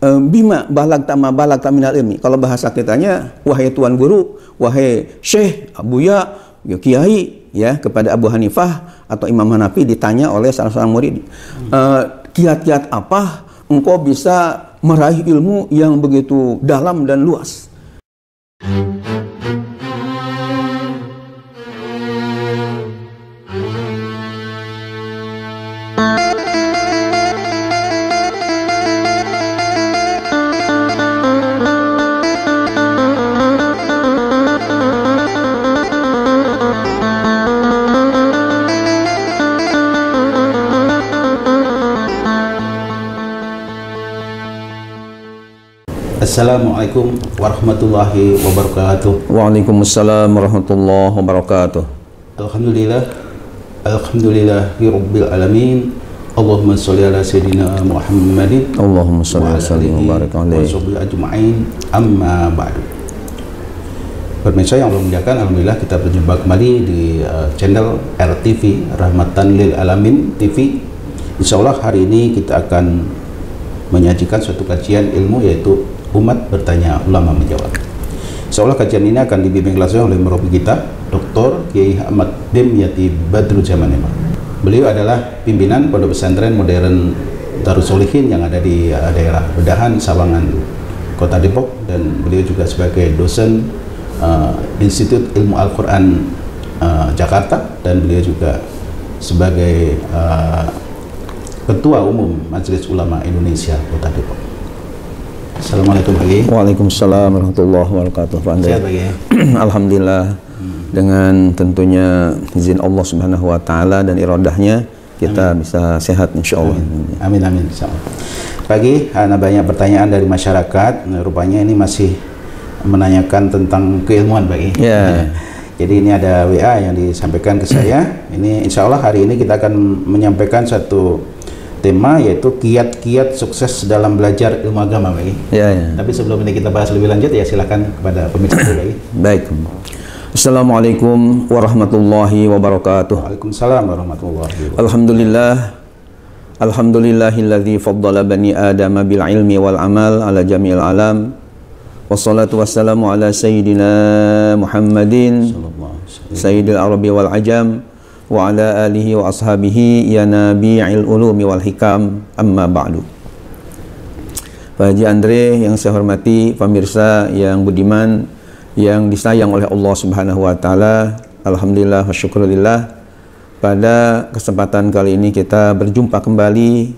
bima balagta ma balagta minal ilmi. Kalau bahasa kitanya, wahai tuan guru, wahai syekh, abuya, ya, kiai, ya, kepada Abu Hanifah atau Imam Hanafi ditanya oleh salah seorang murid, kiat-kiat apa engkau bisa meraih ilmu yang begitu dalam dan luas? Assalamualaikum warahmatullahi wabarakatuh. Waalaikumsalam warahmatullahi wabarakatuh. Alhamdulillahirabbil alamin. Allahumma sholli ala sayidina Muhammadin. Allahumma sholli wa sallim wa barik alaihi wa ajma'in. Amma ba'du. Pemirsa yang Allah muliakan, alhamdulillah kita berjumpa kembali di channel RTV Rahmatan Lil Alamin TV. Insyaallah hari ini kita akan menyajikan suatu kajian ilmu, yaitu umat bertanya, ulama menjawab. Insyaallah kajian ini akan dibimbing langsung oleh murabi kita, Dr. Kiai Ahmad Dimyati Badruzzaman. Beliau adalah pimpinan Pondok Pesantren Modern Darus Sholihin yang ada di daerah Bedahan, Sawangan, Kota Depok, dan beliau juga sebagai dosen Institut Ilmu Al-Quran Jakarta, dan beliau juga sebagai Ketua Umum Majelis Ulama Indonesia Kota Depok. Assalamualaikum Pak Kiai. Waalaikumsalam warahmatullahi wabarakatuh. Pak Andre. Sehat Pak Kiai? Alhamdulillah. Dengan tentunya izin Allah Subhanahu wa taala dan iradahnya kita bisa sehat insyaallah. Amin amin insyaallah. Pak Kiai, ada banyak pertanyaan dari masyarakat. Rupanya ini masih menanyakan tentang keilmuan Pak Kiai. Ya. Jadi ini ada WA yang disampaikan ke saya. Ini insyaallah hari ini kita akan menyampaikan satu tema, yaitu kiat-kiat sukses dalam belajar ilmu agama, Pak. Ya, ya. Tapi sebelum ini kita bahas lebih lanjut, ya silakan kepada pemirsa dulu, Pak. Baik. Assalamualaikum warahmatullahi wabarakatuh. Waalaikumsalam warahmatullahi wabarakatuh. Alhamdulillah. Alhamdulillahilladzi faddala bani Adam bil ilmi wal amal ala jami'il alam. Wassalatu wassalamu ala sayyidina Muhammadin sayyidil arabi wal ajam wa ala alihi wa ashabihi ya nabi'il ulumi wal hikam, amma ba'du. Pak Haji Andre yang saya hormati, pemirsa yang budiman, yang disayang oleh Allah Subhanahu wa taala, alhamdulillah wa syukurillah, pada kesempatan kali ini kita berjumpa kembali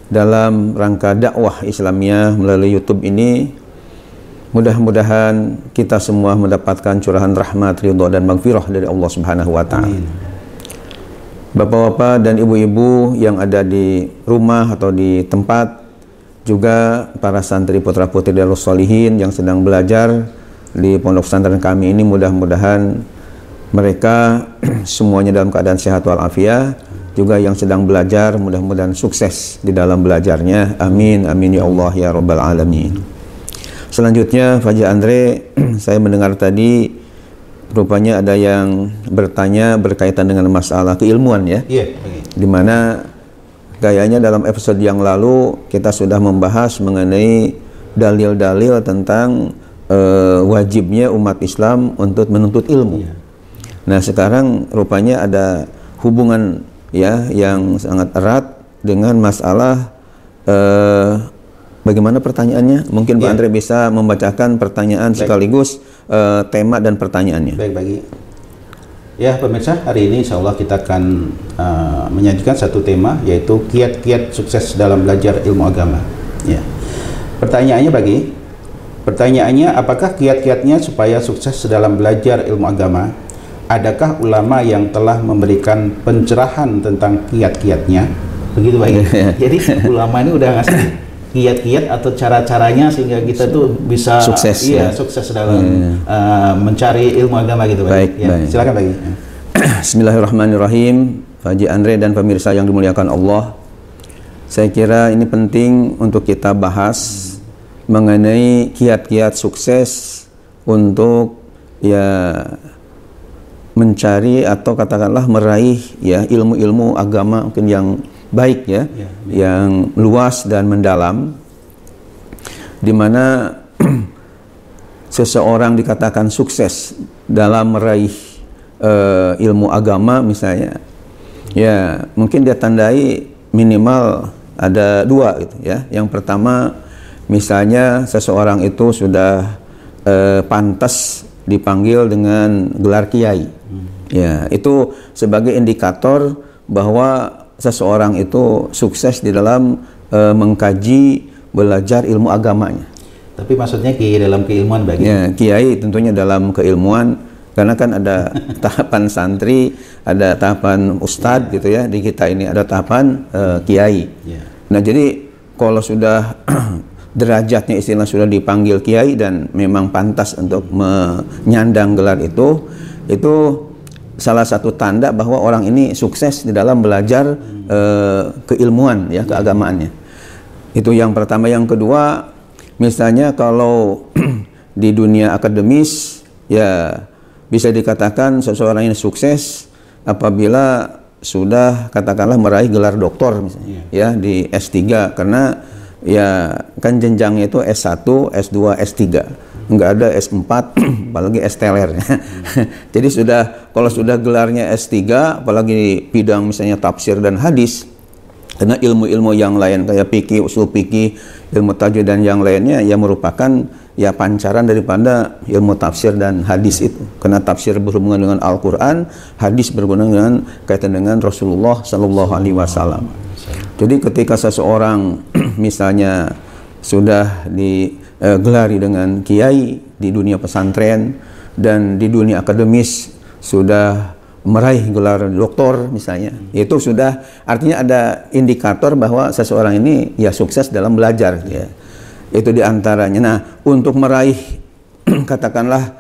dalam rangka dakwah Islamiyah melalui YouTube ini. Mudah-mudahan kita semua mendapatkan curahan rahmat, ridha dan maghfirah dari Allah Subhanahu wa taala. Bapak-bapak dan ibu-ibu yang ada di rumah atau di tempat, juga para santri putra-putri Darus Sholihin yang sedang belajar di pondok pesantren kami ini, mudah-mudahan mereka semuanya dalam keadaan sehat walafiat. Juga yang sedang belajar, mudah-mudahan sukses di dalam belajarnya. Amin, amin ya Allah ya Rabbal Alamin. Selanjutnya, Pak Haji Andre, saya mendengar tadi rupanya ada yang bertanya berkaitan dengan masalah keilmuan, ya. Iya. Dimana kayaknya dalam episode yang lalu kita sudah membahas mengenai dalil-dalil tentang wajibnya umat Islam untuk menuntut ilmu. Iya. Nah, sekarang rupanya ada hubungan, ya, yang sangat erat dengan masalah bagaimana pertanyaannya? Mungkin Pak Andre bisa membacakan pertanyaan sekaligus tema dan pertanyaannya. Baik, bagi ya pemirsa, hari ini insya Allah kita akan menyajikan satu tema, yaitu kiat-kiat sukses dalam belajar ilmu agama. Ya. Pertanyaannya, apakah kiat-kiatnya supaya sukses dalam belajar ilmu agama? Adakah ulama yang telah memberikan pencerahan tentang kiat-kiatnya? Begitu, Pak. Jadi ulama ini udah ngasih kiat-kiat atau cara-caranya sehingga kita tuh bisa sukses, sukses dalam mencari ilmu agama gitu, Pak. Baik, ya, baik. Silakan, Pak. Bismillahirrahmanirrahim. Pak Haji Andre dan pemirsa yang dimuliakan Allah, saya kira ini penting untuk kita bahas mengenai kiat-kiat sukses untuk mencari atau katakanlah meraih ilmu-ilmu agama mungkin yang baik, yang luas dan mendalam. di mana seseorang dikatakan sukses dalam meraih ilmu agama misalnya, ya mungkin dia tandai minimal ada dua gitu ya. Yang pertama, misalnya seseorang itu sudah pantas dipanggil dengan gelar kiai. Ya, itu sebagai indikator bahwa seseorang itu sukses di dalam mengkaji, belajar ilmu agamanya. Tapi maksudnya dalam keilmuan bagi? Ya, kiai tentunya dalam keilmuan, karena kan ada tahapan santri, ada tahapan ustadz gitu ya. Di kita ini ada tahapan kiai. Nah, jadi kalau sudah derajatnya istilah sudah dipanggil kiai dan memang pantas untuk menyandang gelar itu salah satu tanda bahwa orang ini sukses di dalam belajar keilmuan ya, keagamaannya. Itu yang pertama. Yang kedua, misalnya kalau di dunia akademis ya bisa dikatakan seseorang ini sukses apabila sudah katakanlah meraih gelar doktor misalnya ya di S3, karena ya kan jenjangnya itu S1, S2, S3. Enggak ada S4 apalagi S-teler. Jadi kalau sudah gelarnya S3 apalagi di bidang misalnya tafsir dan hadis, karena ilmu-ilmu yang lain kayak fikih, usul fikih, ilmu tajwid dan yang lainnya ya merupakan ya pancaran daripada ilmu tafsir dan hadis itu. Karena tafsir berhubungan dengan Al-Qur'an, hadis berhubungan dengan kaitan dengan Rasulullah sallallahu alaihi wasallam. Jadi ketika seseorang misalnya sudah digelari dengan kiai di dunia pesantren dan di dunia akademis sudah meraih gelar doktor misalnya, itu sudah artinya ada indikator bahwa seseorang ini ya sukses dalam belajar ya. Itu diantaranya. Nah, untuk meraih katakanlah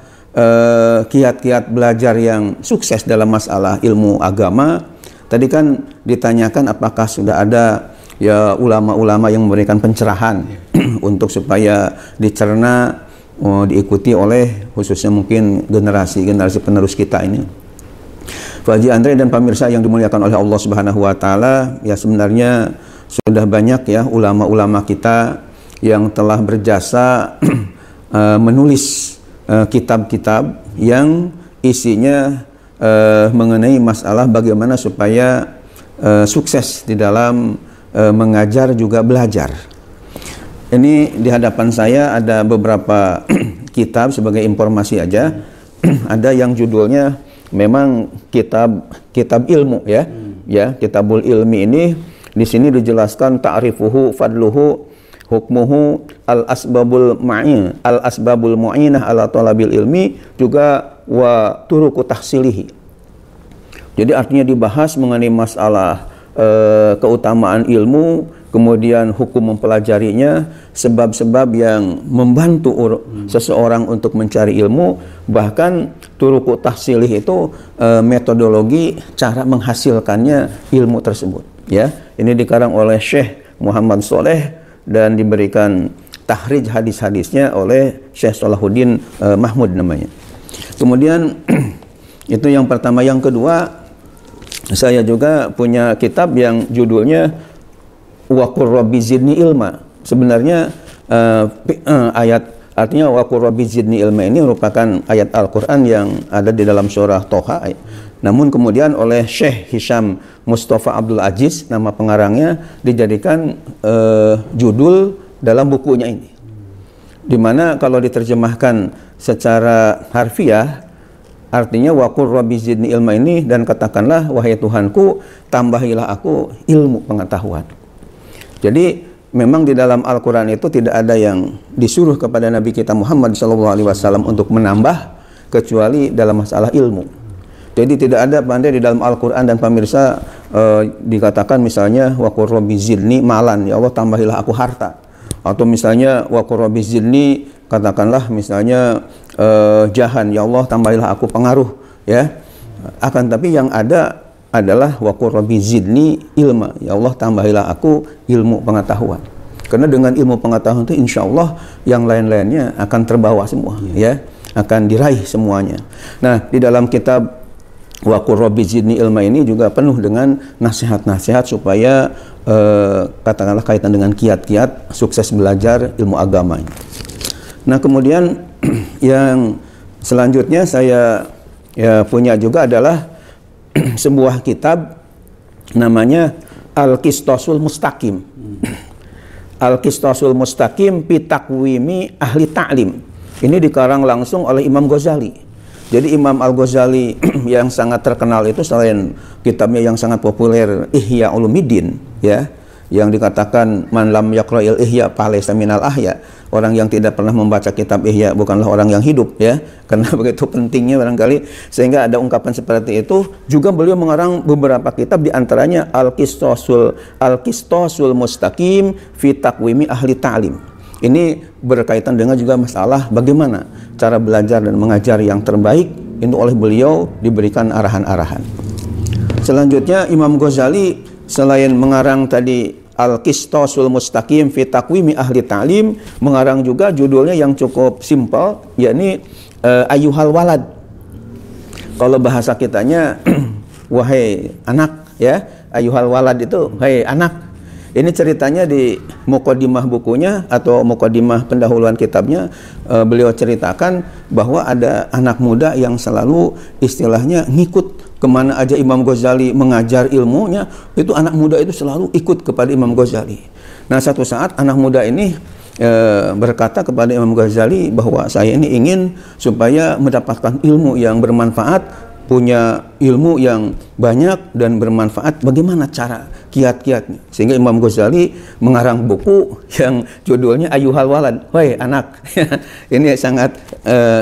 kiat-kiat belajar yang sukses dalam masalah ilmu agama, tadi kan ditanyakan apakah sudah ada ya ulama-ulama yang memberikan pencerahan untuk supaya dicerna, diikuti oleh khususnya mungkin generasi penerus kita ini. Pak Haji Andre dan pemirsa yang dimuliakan oleh Allah Subhanahu wa taala, ya sebenarnya sudah banyak ya ulama-ulama kita yang telah berjasa menulis kitab-kitab yang isinya mengenai masalah bagaimana supaya sukses di dalam mengajar juga belajar. Ini di hadapan saya ada beberapa kitab sebagai informasi aja. Ada yang judulnya memang kitab ilmu ya. Ya, Kitabul Ilmi ini di sini dijelaskan ta'rifuhu fadluhu hukmuhu al-asbabul mu'inah ala talabil ilmi juga wa turuku tahsilihi. Jadi artinya dibahas mengenai masalah keutamaan ilmu, kemudian hukum mempelajarinya, sebab-sebab yang membantu seseorang untuk mencari ilmu, bahkan turuku tahsilih itu metodologi cara menghasilkannya ilmu tersebut ya. Ini dikarang oleh Syekh Muhammad Soleh dan diberikan tahrij hadis-hadisnya oleh Syekh Salahuddin Mahmud namanya. Kemudian itu yang pertama. Yang kedua, saya juga punya kitab yang judulnya Wa qur rabbi zidni ilma. Sebenarnya ayat artinya Wa qur rabbi zidni ilma ini merupakan ayat Al-Qur'an yang ada di dalam surah Toha. Namun kemudian oleh Syekh Hisham Mustafa Abdul Aziz, nama pengarangnya, dijadikan judul dalam bukunya ini. Dimana kalau diterjemahkan secara harfiah artinya wa qur rabbi zidni ilma ini, dan katakanlah wahai Tuhanku tambahilah aku ilmu pengetahuan. Jadi memang di dalam Al-Qur'an itu tidak ada yang disuruh kepada Nabi kita Muhammad SAW untuk menambah kecuali dalam masalah ilmu. Jadi tidak ada pandai di dalam Al-Qur'an dan pemirsa dikatakan misalnya wa qur rabbi zidni malan, ya Allah tambahilah aku harta. Atau misalnya wa qur rabbi zidni katakanlah misalnya jahan, ya Allah tambahilah aku pengaruh ya. Akan tapi yang ada adalah wa qur rabbi zidni ilma, ya Allah tambahilah aku ilmu pengetahuan. Karena dengan ilmu pengetahuan itu insya Allah yang lain-lainnya akan terbawa semua ya, akan diraih semuanya. Nah, di dalam kitab wa qur rabbi zidni ilma ini juga penuh dengan nasihat-nasihat supaya katakanlah kaitan dengan kiat-kiat sukses belajar ilmu agama ini. Nah, kemudian yang selanjutnya saya punya juga adalah sebuah kitab namanya Al-Qistosul Mustaqim. Al-Qistosul Mustaqim fi Taqwimi Ahli Ta'lim. Ini dikarang langsung oleh Imam Ghazali. Jadi Imam Al-Ghazali yang sangat terkenal itu selain kitabnya yang sangat populer Ihya Ulumuddin, ya, yang dikatakan man lam yaqra'il ihya falaysa minal ahya. Orang yang tidak pernah membaca kitab Ihya bukanlah orang yang hidup, ya. Karena begitu pentingnya barangkali sehingga ada ungkapan seperti itu. Juga beliau mengarang beberapa kitab, di antaranya Al-Qistosul Mustaqim fi Taqwimi Ahli Ta'lim. Ini berkaitan dengan juga masalah bagaimana cara belajar dan mengajar yang terbaik. Itu oleh beliau diberikan arahan-arahan. Selanjutnya Imam Ghazali selain mengarang tadi Al-Qistosul Mustaqim fi Taqwimi Ahli Ta'lim, mengarang juga judulnya yang cukup simpel, yakni Ayyuhal Walad. Kalau bahasa kitanya wahai anak, ya. Ayyuhal Walad itu wahai anak. Ini ceritanya di muqaddimah bukunya atau muqaddimah pendahuluan kitabnya, beliau ceritakan bahwa ada anak muda yang selalu istilahnya ngikut kemana aja Imam Ghazali mengajar ilmunya, itu anak muda itu selalu ikut kepada Imam Ghazali. Nah, satu saat anak muda ini berkata kepada Imam Ghazali bahwa saya ini ingin supaya mendapatkan ilmu yang bermanfaat, punya ilmu yang banyak dan bermanfaat, bagaimana cara kiat-kiatnya. Sehingga Imam Ghazali mengarang buku yang judulnya Ayyuhal Walad, wahai anak. Ini sangat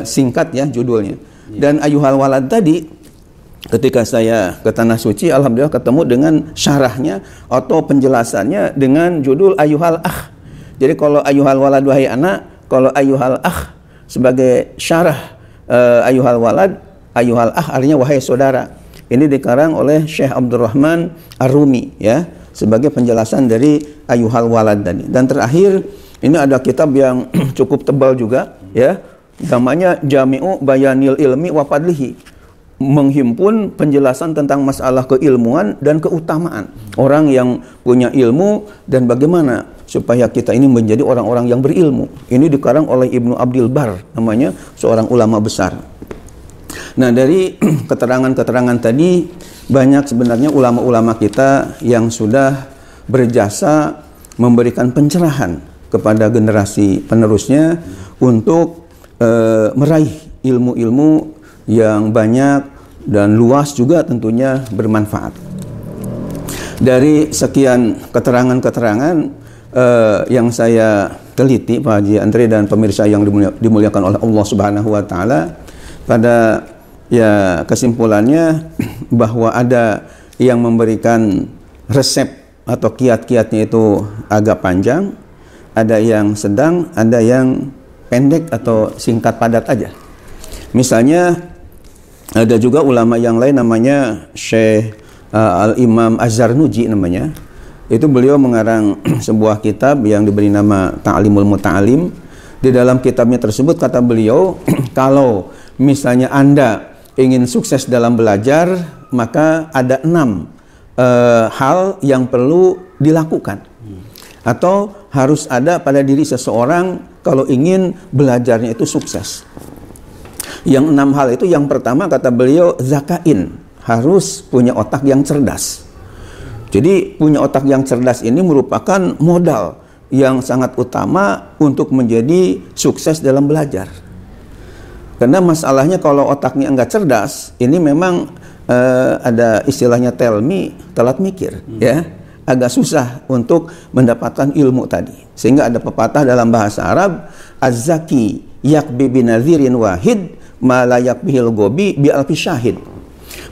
singkat ya judulnya. Dan Ayyuhal Walad tadi, ketika saya ke Tanah Suci, alhamdulillah ketemu dengan syarahnya atau penjelasannya dengan judul Ayyuhal Akh. Jadi kalau Ayyuhal Walad wahai anak, kalau Ayyuhal Akh sebagai syarah Ayyuhal Walad, Ayyuhal Akh artinya wahai saudara. Ini dikarang oleh Syekh Abdurrahman Ar-Rumi, ya, sebagai penjelasan dari Ayyuhal Walad tadi. Dan terakhir ini ada kitab yang cukup tebal juga, ya, namanya Jami'u Bayanil Ilmi wa Fadlihi, menghimpun penjelasan tentang masalah keilmuan dan keutamaan orang yang punya ilmu dan bagaimana supaya kita ini menjadi orang-orang yang berilmu. Ini dikarang oleh Ibnu Abdil Bar, namanya seorang ulama besar. Nah, dari keterangan-keterangan tadi banyak sebenarnya ulama-ulama kita yang sudah berjasa memberikan pencerahan kepada generasi penerusnya untuk meraih ilmu-ilmu yang banyak dan luas juga tentunya bermanfaat. Dari sekian keterangan-keterangan yang saya teliti, Pak Haji Andre dan pemirsa yang dimuliakan oleh Allah Subhanahu wa taala, pada kesimpulannya bahwa ada yang memberikan resep atau kiat-kiatnya itu agak panjang, ada yang sedang, ada yang pendek atau singkat padat aja. Misalnya ada juga ulama yang lain namanya Syekh Al-Imam Az-Zarnuji namanya. Itu beliau mengarang sebuah kitab yang diberi nama Ta'limul Muta'alim. Di dalam kitabnya tersebut kata beliau, kalau misalnya Anda ingin sukses dalam belajar, maka ada 6 hal yang perlu dilakukan atau harus ada pada diri seseorang kalau ingin belajarnya itu sukses. Yang 6 hal itu, yang pertama kata beliau, zakain, harus punya otak yang cerdas. Jadi punya otak yang cerdas ini merupakan modal yang sangat utama untuk menjadi sukses dalam belajar. Karena masalahnya kalau otaknya enggak cerdas, ini memang ada istilahnya telat mikir, ya, agak susah untuk mendapatkan ilmu tadi. Sehingga ada pepatah dalam bahasa Arab, az-zaki yakbi binadhirin wahid ma la yakbihil gobi bi alfi syahid.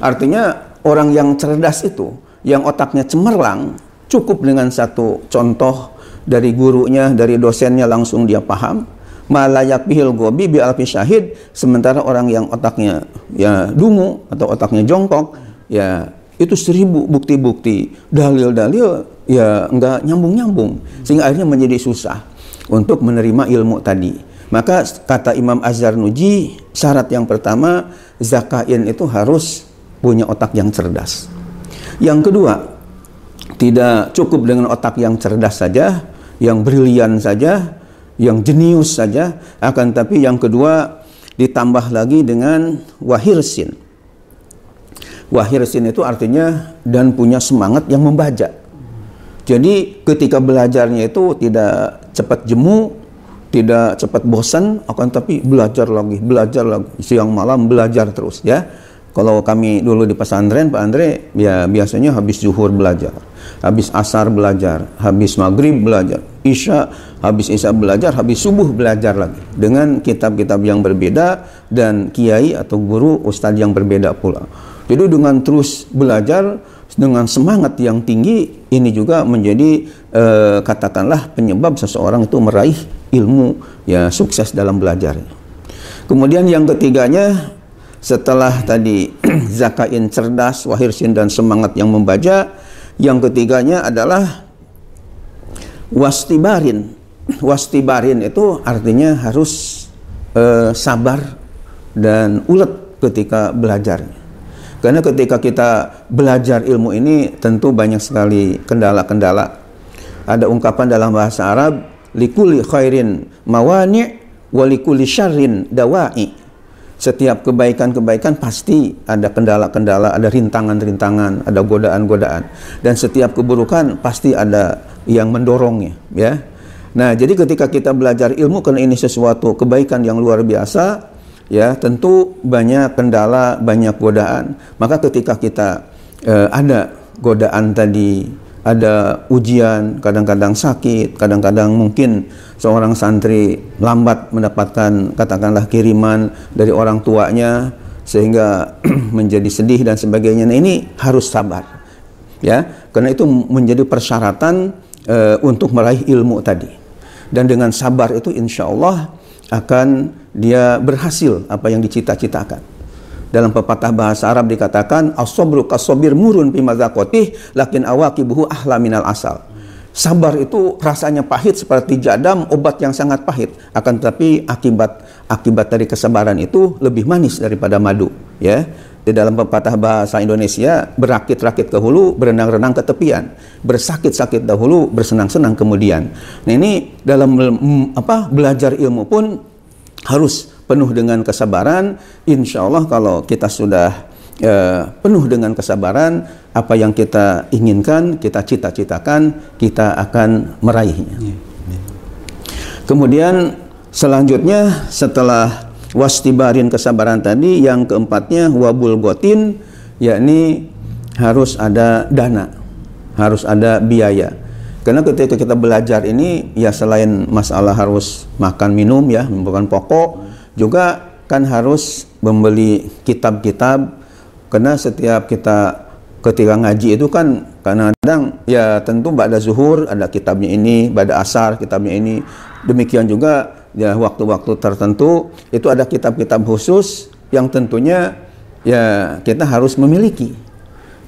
Artinya orang yang cerdas itu, yang otaknya cemerlang, cukup dengan satu contoh dari gurunya, dari dosennya langsung dia paham. Malayak bihil gobi bi alfi syahid. Sementara orang yang otaknya ya dungu atau otaknya jongkok, ya itu 1000 bukti-bukti, dalil-dalil, ya enggak nyambung-nyambung, sehingga akhirnya menjadi susah untuk menerima ilmu tadi. Maka kata Imam Az-Zarnuji, syarat yang pertama, zakain itu harus punya otak yang cerdas. Yang kedua, tidak cukup dengan otak yang cerdas saja, yang brilian saja, yang jenius saja, akan tapi yang kedua ditambah lagi dengan wahirsin. Wahirsin itu artinya dan punya semangat yang membaja. Jadi ketika belajarnya itu tidak cepat jemu, tidak cepat bosan, akan tapi belajar lagi, siang malam belajar terus ya. Kalau kami dulu di pesantren, Pak Andre, ya biasanya habis zuhur belajar, habis asar belajar, habis maghrib belajar, isya, habis isya belajar, habis subuh belajar lagi. Dengan kitab-kitab yang berbeda dan kiai atau guru ustadz yang berbeda pula. Jadi dengan terus belajar, dengan semangat yang tinggi, ini juga menjadi katakanlah penyebab seseorang itu meraih ilmu, ya sukses dalam belajarnya. Kemudian yang ketiganya, setelah tadi zakain cerdas, wahirsin dan semangat yang membaja, yang ketiganya adalah wastibarin. Wastibarin itu artinya harus sabar dan ulet ketika belajar. Karena ketika kita belajar ilmu ini tentu banyak sekali kendala-kendala. Ada ungkapan dalam bahasa Arab, likulli khairin mawani' wa likulli syarrin dawa'i. Setiap kebaikan-kebaikan pasti ada kendala-kendala, ada rintangan-rintangan, ada godaan-godaan. Dan setiap keburukan pasti ada yang mendorongnya, ya. Nah, jadi ketika kita belajar ilmu, karena ini sesuatu kebaikan yang luar biasa, ya, tentu banyak kendala, banyak godaan. Maka ketika kita ada godaan tadi, ada ujian, kadang-kadang sakit, kadang-kadang mungkin seorang santri lambat mendapatkan katakanlah kiriman dari orang tuanya sehingga menjadi sedih dan sebagainya. Nah, ini harus sabar, ya, karena itu menjadi persyaratan untuk meraih ilmu tadi. Dan dengan sabar itu insya Allah akan dia berhasil apa yang dicita-citakan. Dalam pepatah bahasa Arab dikatakan, as-sabru kas-sabir murun fi mazaqatih lakin awaqibuhu ahla minal asal. Sabar itu rasanya pahit seperti jadam, obat yang sangat pahit. Akan tetapi akibat dari kesabaran itu lebih manis daripada madu, ya. Di dalam pepatah bahasa Indonesia, berakit-rakit ke hulu, berenang-renang ke tepian. Bersakit-sakit dahulu, bersenang-senang kemudian. Nah, ini dalam belajar ilmu pun harus penuh dengan kesabaran. Insya Allah kalau kita sudah penuh dengan kesabaran, apa yang kita inginkan, kita cita-citakan, kita akan meraihnya. Kemudian selanjutnya setelah wastibarin kesabaran tadi, yang keempatnya wabul gotin, yakni harus ada dana, harus ada biaya. Karena ketika kita belajar ini, ya selain masalah harus makan minum, ya bukan pokok, juga kan harus membeli kitab-kitab. Karena setiap kita ketika ngaji itu kan kadang-kadang ya tentu ba'da zuhur ada kitabnya ini, ba'da asar kitabnya ini. Demikian juga ya waktu-waktu tertentu itu ada kitab-kitab khusus yang tentunya ya kita harus memiliki.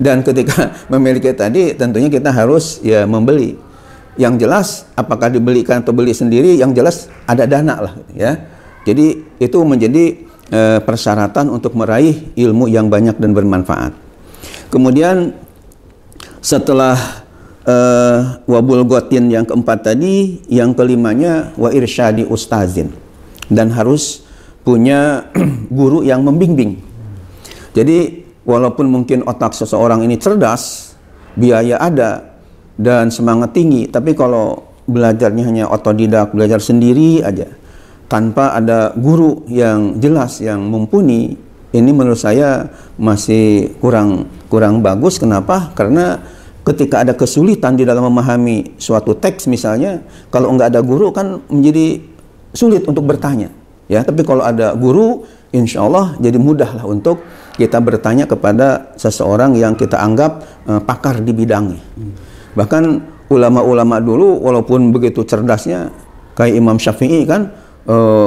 Dan ketika memiliki tadi tentunya kita harus ya membeli. Yang jelas apakah dibelikan atau beli sendiri, yang jelas ada dana lah, ya. Jadi itu menjadi persyaratan untuk meraih ilmu yang banyak dan bermanfaat. Kemudian setelah wabul gotin yang keempat tadi, yang kelimanya wa irsyadi ustazin, dan harus punya guru yang membimbing. Jadi walaupun mungkin otak seseorang ini cerdas, biaya ada dan semangat tinggi, tapi kalau belajarnya hanya otodidak, belajar sendiri aja tanpa ada guru yang jelas, yang mumpuni, ini menurut saya masih kurang bagus. Kenapa? Karena ketika ada kesulitan di dalam memahami suatu teks misalnya, kalau nggak ada guru kan menjadi sulit untuk bertanya, ya. Tapi kalau ada guru, insya Allah jadi mudah lah untuk kita bertanya kepada seseorang yang kita anggap pakar di bidangnya. Bahkan ulama-ulama dulu walaupun begitu cerdasnya, kayak Imam Syafi'i kan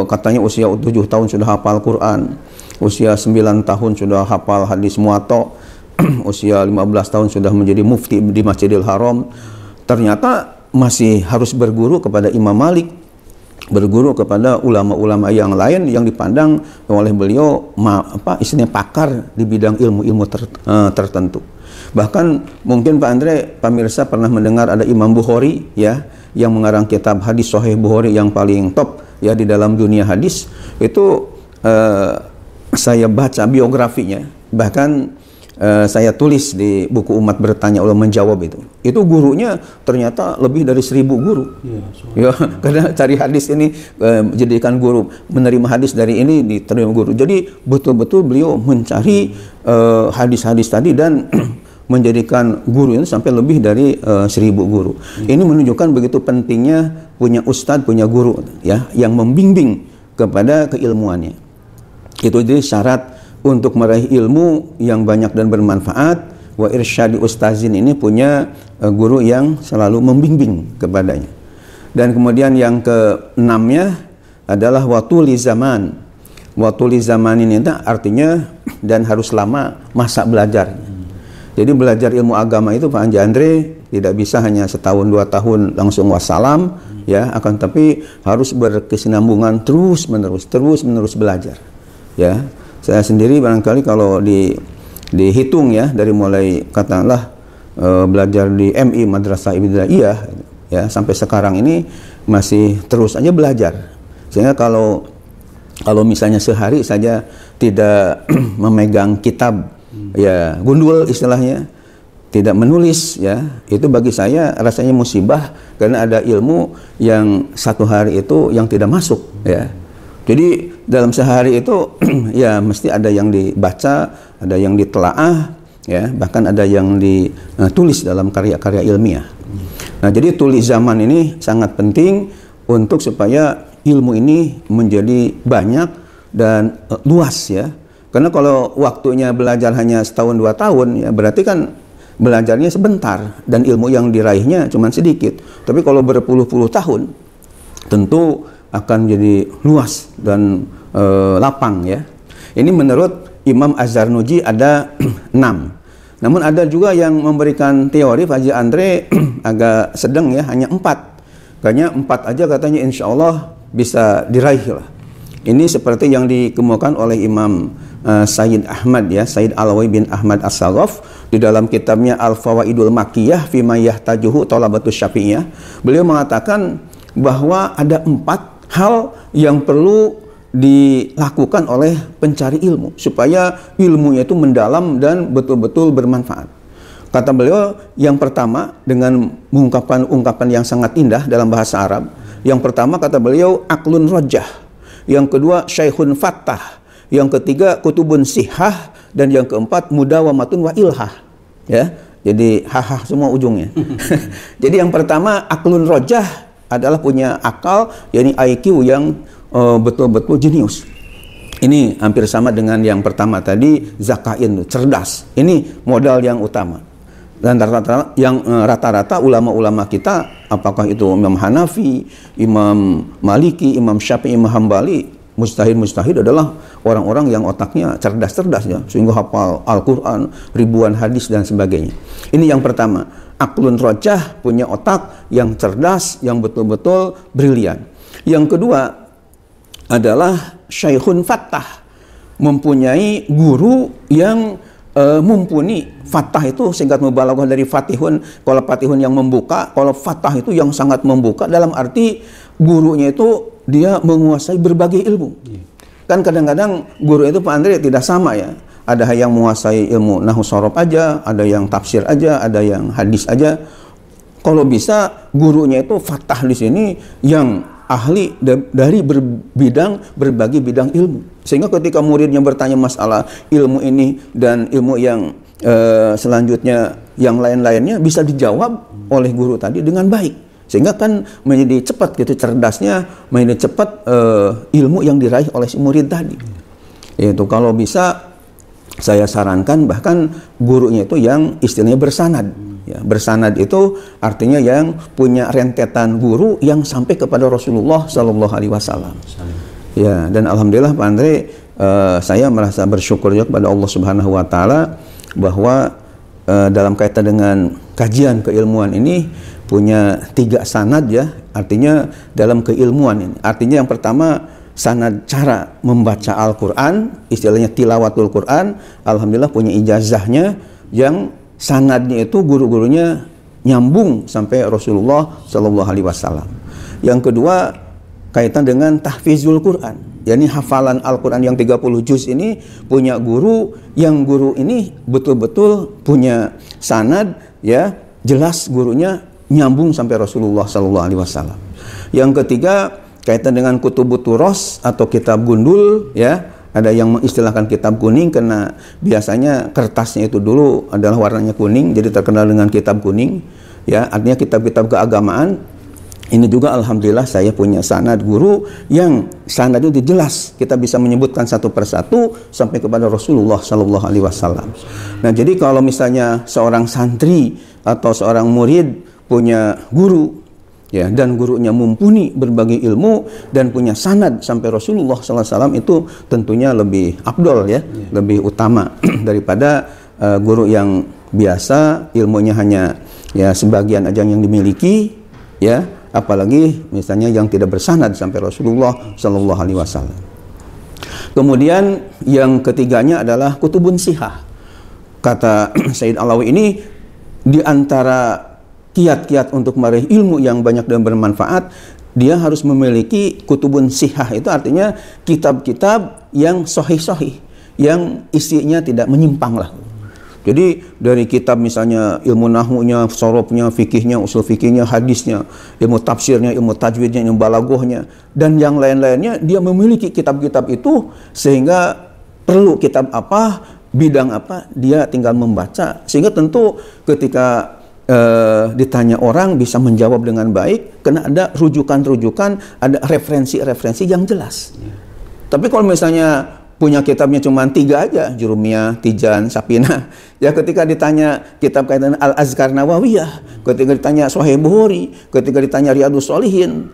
katanya usia 7 tahun sudah hafal Quran, usia 9 tahun sudah hafal hadis muwatta, usia 15 tahun sudah menjadi mufti di Masjidil Haram. Ternyata masih harus berguru kepada Imam Malik, berguru kepada ulama-ulama yang lain yang dipandang oleh beliau istilahnya pakar di bidang ilmu-ilmu tertentu. Bahkan mungkin Pak Andre, pemirsa pernah mendengar ada Imam Bukhari ya, yang mengarang kitab hadis Sahih Bukhari yang paling top ya di dalam dunia hadis. Itu saya baca biografinya, bahkan saya tulis di buku Umat Bertanya Allah Menjawab itu gurunya ternyata lebih dari 1000 guru ya, karena cari hadis ini jadikan guru, menerima hadis dari ini diterima guru. Jadi betul-betul beliau mencari hadis-hadis tadi dan menjadikan guru itu sampai lebih dari 1000 guru. Ini menunjukkan begitu pentingnya punya ustadz, punya guru ya, yang membimbing kepada keilmuannya. Itu jadi syarat untuk meraih ilmu yang banyak dan bermanfaat. Wa irsyadi ustazin, ini punya guru yang selalu membimbing kepadanya. Dan kemudian yang keenamnya adalah watuli zaman. Watuli zaman ini artinya dan harus lama masa belajar. Jadi belajar ilmu agama itu Pak Andre tidak bisa hanya setahun 2 tahun langsung wassalam ya, akan tapi harus berkesinambungan terus menerus belajar ya. Saya sendiri barangkali kalau dihitung ya, dari mulai katakanlah belajar di MI Madrasah Ibtidaiyah ya sampai sekarang ini masih terus aja belajar. Sehingga kalau misalnya sehari saja tidak memegang kitab ya, gundul istilahnya, tidak menulis ya, itu bagi saya rasanya musibah, karena ada ilmu yang satu hari itu yang tidak masuk ya. Jadi dalam sehari itu ya mesti ada yang dibaca, ada yang ditelaah ya, bahkan ada yang ditulis dalam karya-karya ilmiah. Nah, jadi tulis zaman ini sangat penting untuk supaya ilmu ini menjadi banyak dan luas ya. Karena kalau waktunya belajar hanya setahun 2 tahun ya, berarti kan belajarnya sebentar dan ilmu yang diraihnya cuma sedikit. Tapi kalau berpuluh-puluh tahun tentu akan jadi luas dan lapang ya. Ini menurut Imam Az-Zarnuji ada 6. Namun ada juga yang memberikan teori Pak Andre agak sedang ya, hanya 4. Kayaknya 4 aja katanya insya Allah bisa diraih lah. Ini seperti yang dikemukakan oleh Imam Sayyid Ahmad ya, Sayyid Alawi bin Ahmad As-Saghaf di dalam kitabnya Al-Fawaidul Makkiyah fi ma yahtajuhu Thalabatus Syafi'iyah. Beliau mengatakan bahwa ada 4 hal yang perlu dilakukan oleh pencari ilmu supaya ilmunya itu mendalam dan betul-betul bermanfaat. Kata beliau, yang pertama dengan mengungkapkan ungkapan yang sangat indah dalam bahasa Arab. Yang pertama kata beliau aklun rojah, yang kedua syaikhun fattah, yang ketiga kutubun sihah, dan yang keempat mudawamatun wa ilhah ya. Jadi hahah semua ujungnya. Jadi yang pertama aklun rojah adalah punya akal, yakni IQ yang betul-betul jenius. Ini hampir sama dengan yang pertama tadi, zakain, cerdas. Ini modal yang utama. Dan rata-rata ulama-ulama kita, apakah itu Imam Hanafi, Imam Maliki, Imam Syafi'i, Imam Hambali, mujtahid adalah orang-orang yang otaknya cerdas-cerdas ya, sehingga hafal Al-Quran, ribuan hadis dan sebagainya. Ini yang pertama, aklun rojah, punya otak yang cerdas, yang betul-betul brilian. Yang kedua adalah syaikhun fattah, mempunyai guru yang mumpuni. Fattah itu singkat mubalaghah dari fatihun. Kalau fatihun yang membuka, kalau fattah itu yang sangat membuka, dalam arti gurunya itu dia menguasai berbagai ilmu. Kan kadang-kadang guru itu Pak Andre tidak sama ya. Ada yang menguasai ilmu nahwu shorof aja, ada yang tafsir aja, ada yang hadis aja. Kalau bisa gurunya itu fattah di sini yang ahli dari berbagai bidang ilmu. Sehingga ketika muridnya bertanya masalah ilmu ini dan ilmu yang selanjutnya yang lain-lainnya bisa dijawab oleh guru tadi dengan baik. Sehingga kan menjadi cepat gitu cerdasnya, menjadi cepat ilmu yang diraih oleh si murid tadi. Itu kalau bisa saya sarankan bahkan gurunya itu yang istilahnya bersanad. Ya, bersanad itu artinya yang punya rentetan guru yang sampai kepada Rasulullah Sallallahu Alaihi Wasallam. Ya, dan alhamdulillah Pak Andre, saya merasa bersyukur juga kepada Allah Subhanahu Wa Taala bahwa dalam kaitan dengan kajian keilmuan ini punya 3 sanad ya, artinya dalam keilmuan ini. Artinya yang pertama sanad cara membaca Al-Quran, istilahnya tilawatul Quran, alhamdulillah punya ijazahnya, yang sanadnya itu guru-gurunya nyambung sampai Rasulullah Shallallahu Alaihi Wasallam. Yang kedua kaitan dengan tahfizul Quran, yakni hafalan Al-Quran yang 30 juz ini punya guru, yang guru ini betul-betul punya sanad ya, jelas gurunya nyambung sampai Rasulullah Sallallahu Alaihi Wasallam. Yang ketiga kaitan dengan kutubut turos atau kitab gundul ya, ada yang mengistilahkan kitab kuning karena biasanya kertasnya itu dulu adalah warnanya kuning, jadi terkenal dengan kitab kuning ya, artinya kitab-kitab keagamaan. Ini juga alhamdulillah saya punya sanad guru yang sanad itu jelas, kita bisa menyebutkan satu persatu sampai kepada Rasulullah Sallallahu Alaihi Wasallam. Nah, jadi kalau misalnya seorang santri atau seorang murid punya guru ya, dan gurunya mumpuni berbagai ilmu dan punya sanad sampai Rasulullah Sallallahu Alaihi Wasallam, itu tentunya lebih afdol ya, lebih utama daripada guru yang biasa ilmunya hanya ya sebagian aja yang dimiliki ya, apalagi misalnya yang tidak bersanad sampai Rasulullah Sallallahu Alaihi Wasallam. Kemudian yang ketiganya adalah kutubun sihah. Kata Sayyid Alawi, ini di antara kiat-kiat untuk meraih ilmu yang banyak dan bermanfaat, dia harus memiliki kutubun sihah. Itu artinya kitab-kitab yang sahih-sahih, yang isinya tidak menyimpang lah. Jadi dari kitab misalnya ilmu nahwunya, sorobnya, fikihnya, usul fikihnya, hadisnya, ilmu tafsirnya, ilmu tajwidnya, ilmu balaghahnya, dan yang lain-lainnya, dia memiliki kitab-kitab itu sehingga perlu kitab apa, bidang apa, dia tinggal membaca. Sehingga tentu ketika ditanya orang bisa menjawab dengan baik karena ada rujukan-rujukan, ada referensi-referensi yang jelas. Tapi kalau misalnya punya kitabnya cuma 3 aja, Jurumiyah, Tijan, Sapina, ya ketika ditanya kitab kaitan Al-Azkar Nawawiyah, ketika ditanya Sahih Bukhari, ketika ditanya Riyadhus Shalihin,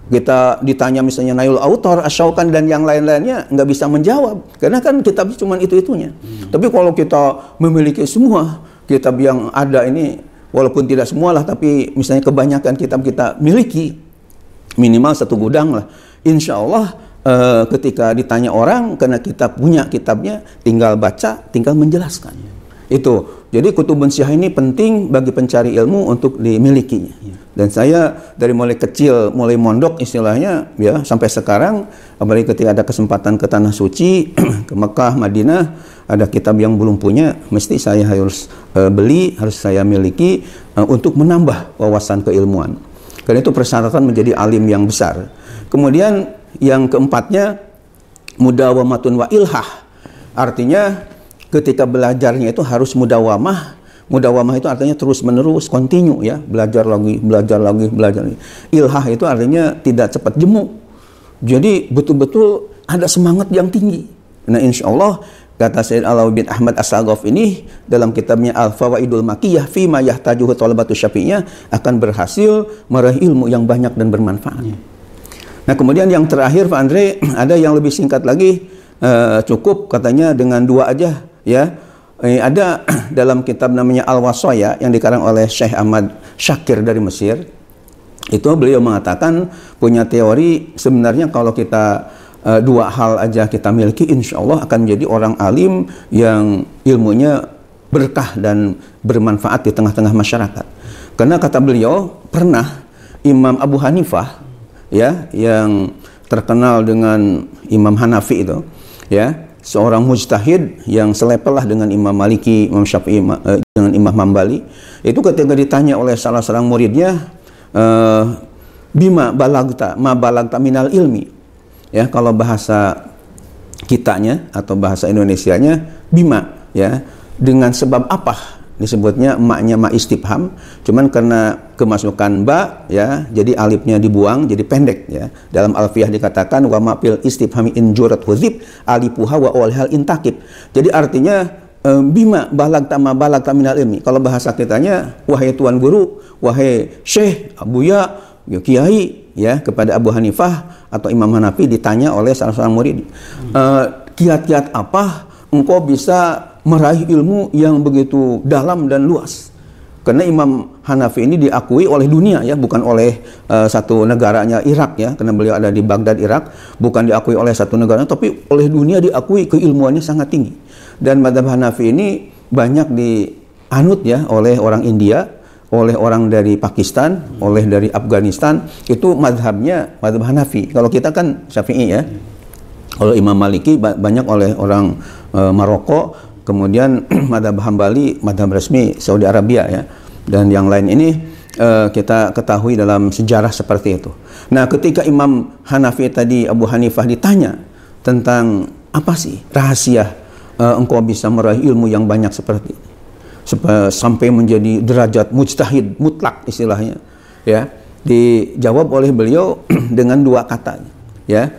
kita ditanya misalnya Nailul Autor, Asyaukan dan yang lain-lainnya, nggak bisa menjawab karena kan kitabnya cuma itu-itunya. Tapi kalau kita memiliki semua kitab yang ada ini, walaupun tidak semualah, tapi misalnya kebanyakan kitab kita miliki, minimal 1 gudang lah, insya Allah ketika ditanya orang, karena kita punya kitabnya, tinggal baca, tinggal menjelaskan. Itu. Jadi kutubun sihah ini penting bagi pencari ilmu untuk dimilikinya. Dan saya dari mulai kecil, mulai mondok istilahnya ya, sampai sekarang, apalagi ketika ada kesempatan ke Tanah Suci, ke Mekah, Madinah, ada kitab yang belum punya, mesti saya harus beli, harus saya miliki untuk menambah wawasan keilmuan. Karena itu persyaratan menjadi alim yang besar. Kemudian yang keempatnya mudawamatun wa ilhah. Artinya ketika belajarnya itu harus mudawamah. Mudawamah itu artinya terus menerus, kontinu ya, belajar lagi, belajar lagi, belajar lagi. Ilhah itu artinya tidak cepat jemu. Jadi betul-betul ada semangat yang tinggi. Nah, insya Allah kata Sayyid Alawi bin Ahmad As-Saghaf ini dalam kitabnya Al-Fawaidul Makiyah fi ma yahtajuhu thalabatu syafi'iyah akan berhasil meraih ilmu yang banyak dan bermanfaat. Nah, kemudian yang terakhir Pak Andre, ada yang lebih singkat lagi, cukup katanya dengan 2 aja ya. Ada dalam kitab namanya Al-Wasaya yang dikarang oleh Syekh Ahmad Syakir dari Mesir. Itu beliau mengatakan punya teori, sebenarnya kalau kita 2 hal aja kita miliki, insya Allah akan menjadi orang alim yang ilmunya berkah dan bermanfaat di tengah-tengah masyarakat. Karena kata beliau, pernah Imam Abu Hanifah ya, yang terkenal dengan Imam Hanafi itu ya, seorang mujtahid yang selevel lah dengan Imam Maliki, Imam Syafi'i, dengan Imam Hambali. Itu ketika ditanya oleh salah seorang muridnya, bima balagta, ma balagta minal ilmi ya, kalau bahasa kitanya atau bahasa Indonesianya bima ya, dengan sebab apa? Disebutnya emaknya ma istifham, cuman karena kemasukan ba ya, jadi alifnya dibuang jadi pendek ya. Dalam Alfiyah dikatakan wa ma fil istifhami in jurat huzib alifuha wa walhal intakib. Jadi artinya bima balagta ma balagta minal ilmi. Kalau bahasa kitanya, wahai tuan guru, wahai syekh, abuya, ya, kiai ya, kepada Abu Hanifah atau Imam Hanafi ditanya oleh salah seorang murid, kiat-kiat apa engkau bisa meraih ilmu yang begitu dalam dan luas? Karena Imam Hanafi ini diakui oleh dunia ya, bukan oleh satu negaranya Irak ya, karena beliau ada di Baghdad, Irak, bukan diakui oleh satu negara, tapi oleh dunia diakui keilmuannya sangat tinggi. Dan mazhab Hanafi ini banyak dianut ya oleh orang India, oleh orang dari Pakistan, oleh dari Afghanistan, itu mazhabnya mazhab Hanafi. Kalau kita kan Syafi'i ya. Kalau Imam Maliki banyak oleh orang Maroko, kemudian mazhab Hambali, mazhab resmi Saudi Arabia ya. Dan yang lain ini kita ketahui dalam sejarah seperti itu. Nah, ketika Imam Hanafi tadi, Abu Hanifah ditanya tentang apa sih rahasia engkau bisa meraih ilmu yang banyak seperti ini, sampai menjadi derajat mujtahid mutlak istilahnya ya, dijawab oleh beliau dengan dua kata ya.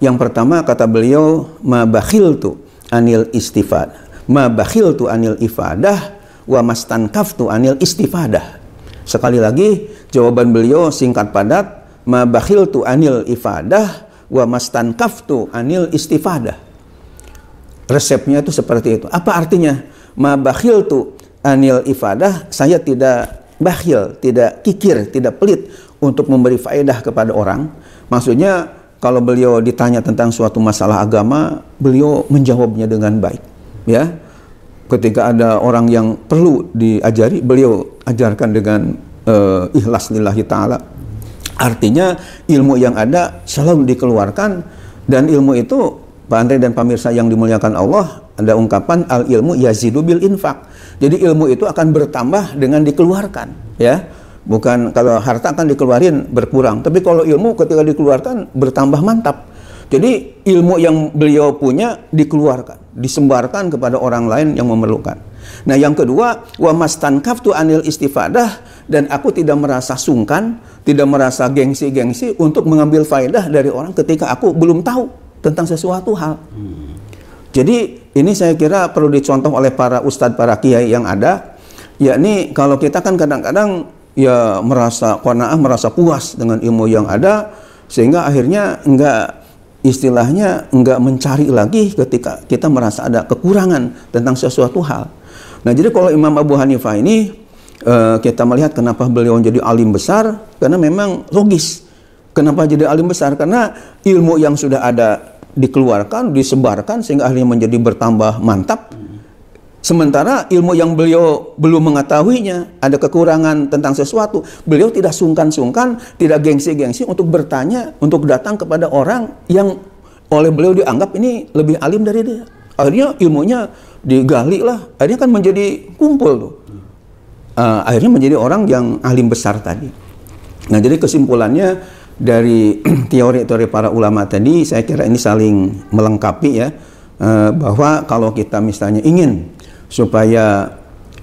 Yang pertama kata beliau, ma bakhiltu anil istifadah, ma bakhiltu anil ifadah wa mastankaftu anil istifadah. Sekali lagi jawaban beliau singkat padat, ma bakhiltu anil ifadah wa mastankaftu anil istifadah. Resepnya itu seperti itu. Apa artinya? Ma bakhiltu anil ifadah, saya tidak bakhil, tidak kikir, tidak pelit untuk memberi faedah kepada orang. Maksudnya kalau beliau ditanya tentang suatu masalah agama, beliau menjawabnya dengan baik ya. Ketika ada orang yang perlu diajari, beliau ajarkan dengan ikhlas lillahi ta'ala. Artinya ilmu yang ada selalu dikeluarkan, dan ilmu itu Pak Andre dan pemirsa yang dimuliakan Allah, ada ungkapan al ilmu yazidu bil infak. Jadi ilmu itu akan bertambah dengan dikeluarkan ya. Bukan kalau harta akan dikeluarin berkurang, tapi kalau ilmu ketika dikeluarkan bertambah mantap. Jadi ilmu yang beliau punya dikeluarkan, disembarkan kepada orang lain yang memerlukan. Nah, yang kedua, wa mastankaftu anil istifadah, dan aku tidak merasa sungkan, tidak merasa gengsi-gengsi untuk mengambil faedah dari orang ketika aku belum tahu tentang sesuatu hal. Jadi ini saya kira perlu dicontoh oleh para ustadz, para kiai yang ada, yakni kalau kita kan kadang-kadang ya merasa qanaah, merasa puas dengan ilmu yang ada, sehingga akhirnya istilahnya enggak mencari lagi ketika kita merasa ada kekurangan tentang sesuatu hal. Nah, jadi kalau Imam Abu Hanifah ini kita melihat kenapa beliau jadi alim besar, karena memang logis. Kenapa jadi alim besar? Karena ilmu yang sudah ada dikeluarkan, disebarkan, sehingga akhirnya menjadi bertambah mantap. Sementara ilmu yang beliau belum mengetahuinya, ada kekurangan tentang sesuatu, beliau tidak sungkan-sungkan, tidak gengsi-gengsi untuk bertanya, untuk datang kepada orang yang oleh beliau dianggap ini lebih alim dari dia. Akhirnya ilmunya digali lah, akhirnya kan menjadi kumpul tuh. Akhirnya menjadi orang yang alim besar tadi. Nah, jadi kesimpulannya dari teori-teori para ulama tadi, saya kira ini saling melengkapi ya, bahwa kalau kita misalnya ingin supaya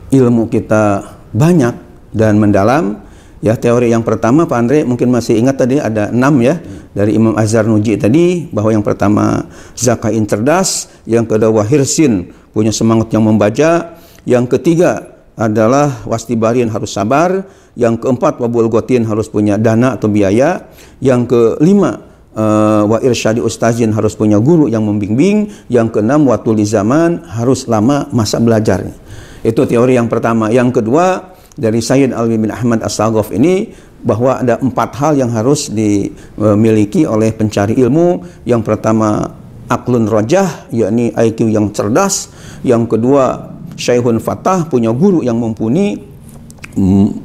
ilmu kita banyak dan mendalam ya, teori yang pertama Pak Andre mungkin masih ingat tadi ada 6 ya, dari Imam Az-Zarnuji tadi, bahwa yang pertama zakain cerdas, yang kedua hirsin, punya semangat yang membaca, yang ketiga adalah wastibarin, harus sabar, yang keempat wabul gotin, harus punya dana atau biaya, yang kelima wa irsyadi ustazin, harus punya guru yang membimbing, yang keenam watuli zaman, harus lama masa belajarnya. Itu teori yang pertama. Yang kedua dari Sayyid Alwi bin Ahmad As-Saghaf ini, bahwa ada 4 hal yang harus dimiliki oleh pencari ilmu. Yang pertama aklun rojah, yakni IQ yang cerdas. Yang kedua syaihun fatah, punya guru yang mumpuni,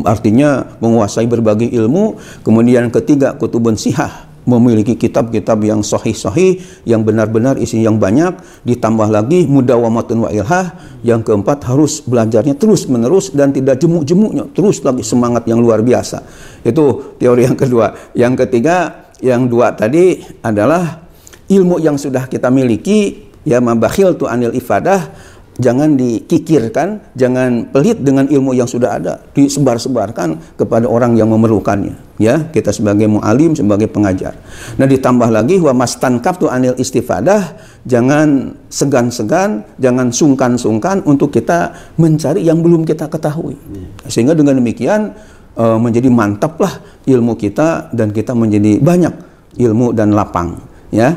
artinya menguasai berbagai ilmu. Kemudian yang ketiga kutubun sihah, memiliki kitab-kitab yang sahih-sahih, yang benar-benar isi yang banyak. Ditambah lagi mudawamatun wa ilhah. Yang keempat harus belajarnya terus-menerus dan tidak jemuk-jemuknya, terus lagi semangat yang luar biasa. Itu teori yang kedua. Yang ketiga, yang dua tadi adalah ilmu yang sudah kita miliki ya, mabakhil tu anil ifadah, jangan dikikirkan, jangan pelit dengan ilmu yang sudah ada, disebar-sebarkan kepada orang yang memerlukannya ya, kita sebagai mu'alim, sebagai pengajar. Nah, ditambah lagi wa mastankaftu anil istifadah, jangan segan-segan, jangan sungkan-sungkan untuk kita mencari yang belum kita ketahui, sehingga dengan demikian menjadi mantaplah ilmu kita dan kita menjadi banyak ilmu dan lapang ya.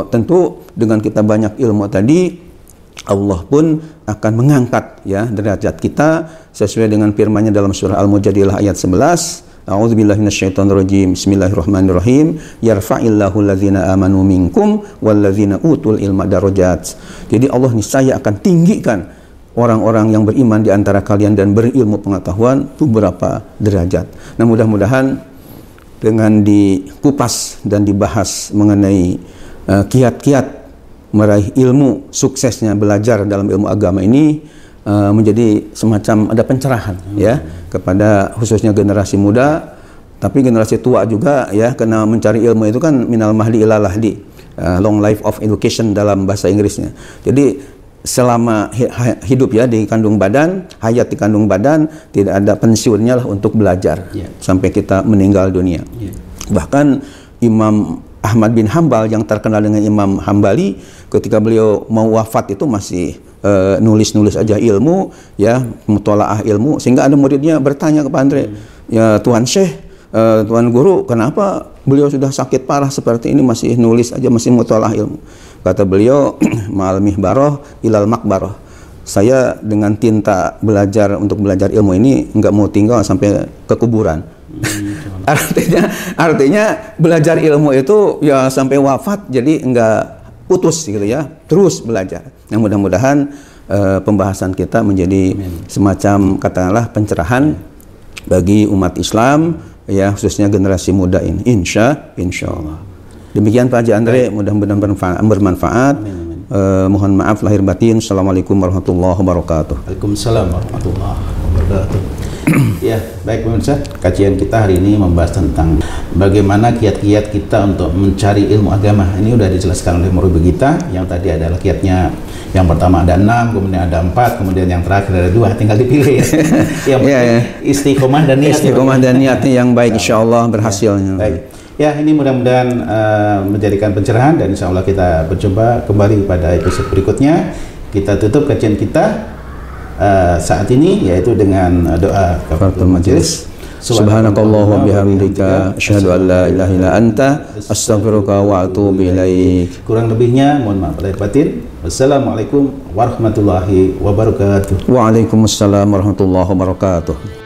Tentu dengan kita banyak ilmu tadi, Allah pun akan mengangkat ya derajat kita sesuai dengan firman-Nya dalam surah Al-Mujadilah ayat 11. A'udzubillahi minasyaitonirrajim. Bismillahirrahmanirrahim. Yarfa'illahu alladzina amanu minkum walladzina utul ilma darajat. Jadi Allah niscaya akan tinggikan orang-orang yang beriman di antara kalian dan berilmu pengetahuan beberapa derajat. Nah, mudah-mudahan dengan dikupas dan dibahas mengenai kiat-kiat meraih ilmu, suksesnya belajar dalam ilmu agama ini menjadi semacam ada pencerahan ya kepada khususnya generasi muda, tapi generasi tua juga ya, karena mencari ilmu itu kan minal mahdi ilal lahdi, long life of education dalam bahasa Inggrisnya. Jadi selama hidup ya di kandung badan, hayat di kandung badan, tidak ada pensiunnya lah untuk belajar sampai kita meninggal dunia. Bahkan Imam Ahmad bin Hambal yang terkenal dengan Imam Hambali, ketika beliau mau wafat itu masih nulis-nulis aja ilmu ya, mutolaah ilmu, sehingga ada muridnya bertanya kepada Andre, ya Tuan Syekh, Tuan Guru, kenapa beliau sudah sakit parah seperti ini masih nulis aja, masih mutolaah ilmu? Kata beliau, ma'al mihbaroh ilal makbaroh, saya dengan tinta belajar untuk belajar ilmu ini nggak mau tinggal sampai ke kuburan. Artinya belajar ilmu itu ya sampai wafat, jadi nggak putus gitu ya, terus belajar. Nah, mudah-mudahan pembahasan kita menjadi semacam katakanlah pencerahan bagi umat Islam ya, khususnya generasi muda ini, insya Allah. Demikian Pak Haji Andre, mudah-mudahan bermanfaat. Mohon maaf lahir batin. Assalamualaikum warahmatullahi wabarakatuh. Waalaikumsalam warahmatullahi wabarakatuh. Ya, baik pemirsa, kajian kita hari ini membahas tentang bagaimana kiat-kiat kita untuk mencari ilmu agama. Ini sudah dijelaskan oleh murabbi kita. Yang tadi adalah kiatnya, yang pertama ada 6, kemudian ada 4, kemudian yang terakhir ada 2, tinggal dipilih ya. Yang istiqomah dan niat. Istiqomah dan niatnya yang baik, insyaallah berhasilnya. Baik. Ya, ini mudah-mudahan menjadikan pencerahan, dan insya Allah kita berjumpa kembali pada episode berikutnya. Kita tutup kajian kita saat ini yaitu dengan doa kafaratul majelis. Subhanakallah wa bihamdika asyhadu an la ilaha illa anta astaghfiruka wa atubu ilaik. Kurang lebihnya mohon maaf lahir batin. Wassalamualaikum warahmatullahi wabarakatuh. Waalaikumsalam warahmatullahi wabarakatuh.